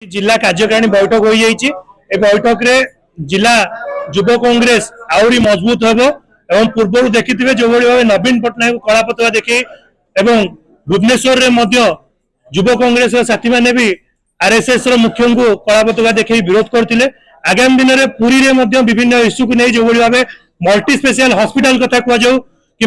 जिला कार्यकारिणी बैठक हो जाइए। बैठक रे जिला युव कांग्रेस आहरी मजबूत हम एवं पूर्व देखिथे जो भाव नवीन पट्टनायक कला पताका देखी भुवनेश्वर युव कांग्रेस साथी मैंने भी आरएसएस मुख्य को कला पताका देखी विरोध करते। आगामी दिन में पुरी में विभिन्न इश्यू को नहीं जो भाव मल्टी स्पेशल हॉस्पिटल कथा कहु कि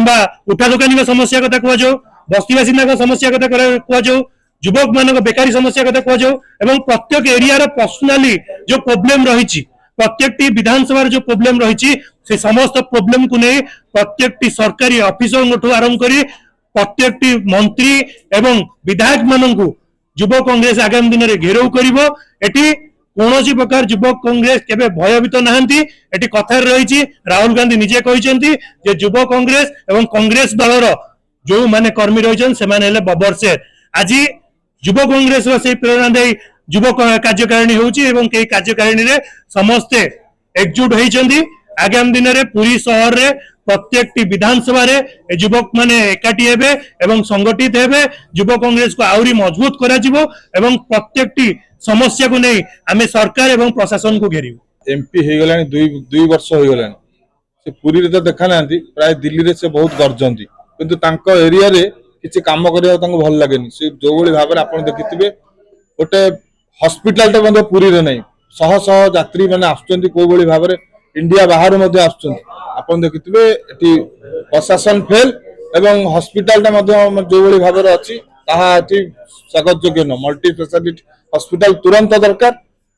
उठा दुकानी समस्या कथा कहु बस्ती बासिंदा समस्या कथा कहु युवक मान बेकारी समस्या कथा कहु प्रत्येक एरिया पर्सनाली जो प्रोब्लेम रही प्रत्येक विधानसभा जो प्रोब्लेम रही से समस्त प्रोब्लेम को नहीं प्रत्येक सरकारी ऑफिसर आरंभ कर प्रत्येक मंत्री एवं विधायक मान युव कांग्रेस आगामी दिन में घेराव कर कौन प्रकार युवक कांग्रेस केबे भयभीत नहांती एटी कथार रही। राहुल गांधी निजे कहते युव कांग्रेस एवं कांग्रेस दलर जो माने कर्मी रही से बबर शेर आज युव कांग्रेस से प्रेरणा दे युव कार्यकारिणी होती कार्यकारिणी रे समस्ते एकजुट होती। आगामी दिन में पुरी सहर रे प्रत्येक विधानसभा रे युवक माने एकाठी हेबे एवं संगठित हेबे युव कांग्रेस को आहरी मजबूत करा जिवो एवं प्रत्येक समस्या को नहीं आमे सरकार एवं प्रशासन को घेरी। एमपी हो गलानी दुई वर्ष हो गलानी से पुरी रे तो देखा ना प्राय दिल्ली रे से बहुत गर्जंती किंतु तांको एरिया रे किसी काम करिया तांको भल लागेनी से जो भली भाबरे आपण देखिथिबे गोटे हॉस्पिटल टे बंद पुरी रे नहीं शह शह यात्री माने आछुचंती को भली भाबरे इंडिया बाहर मध्ये आछुचंती आपण देखिथिबे एठी प्रशासन फेल एवं हॉस्पिटल टा मध्ये जो भली भाबरे अछि ताहा एठी स्वागत योग्य न मल्टी स्पेशलिटी हॉस्पिटल तुरंत दरकार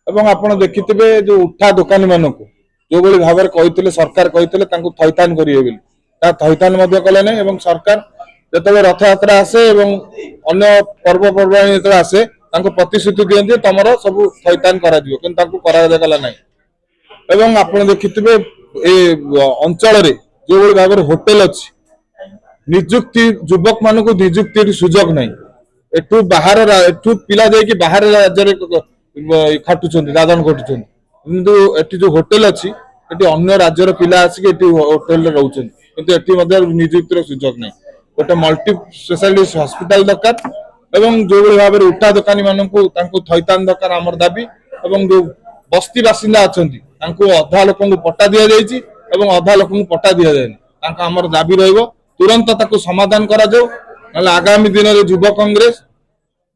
एवं आपण देखिथिबे जो उठा दुकानी मानको जो भली भाबरे कहितले सरकार कहितले तांको थैथान करिवे बोली ता थैथान मध्ये कले नै एवं सरकार जतबे रथ यात्रा आसे एवं अन्य पर्वपर्वाणी जतबे आसे तांको प्रतिश्रुति दियन्ते तमरो सब थैथान करा दियो किंतु तांको करा देकला नै एवं आपण देखिथिबे ए अंचल रे जो भली भाबरे होटल अछि नियुक्ति युवक मानको नियुक्ति सुजोग नै एठू बाहर एठू पिला जाय कि बाहर राज्य रे खाटुचंती दादन खाटुचंती किंतु एठी जो होटल अछि एठी अन्य राज्य रे पिला आसी कि एठी होटल रे रहउचंती किंतु एठी मध्ये नियुक्ति रो सुजोग नै गोटे मल्टी स्पेशलिस्ट हॉस्पिटल दरकार एवं जो भाव में उठा दुकानी मानू थैथान दरकार आमर दाबी एवं जो बस्ती बासिंदा अच्छा अधा लोक पट्टा दि जाइए अधा लोक पट्टा दि जाए आमर दाबी रुरंत समाधान करा आगामी दिन में युव कांग्रेस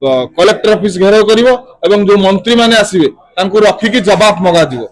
कलेक्टर ऑफिस घेराव कर जो मंत्री माने आसवे रखिकी जवाब मगा दियो।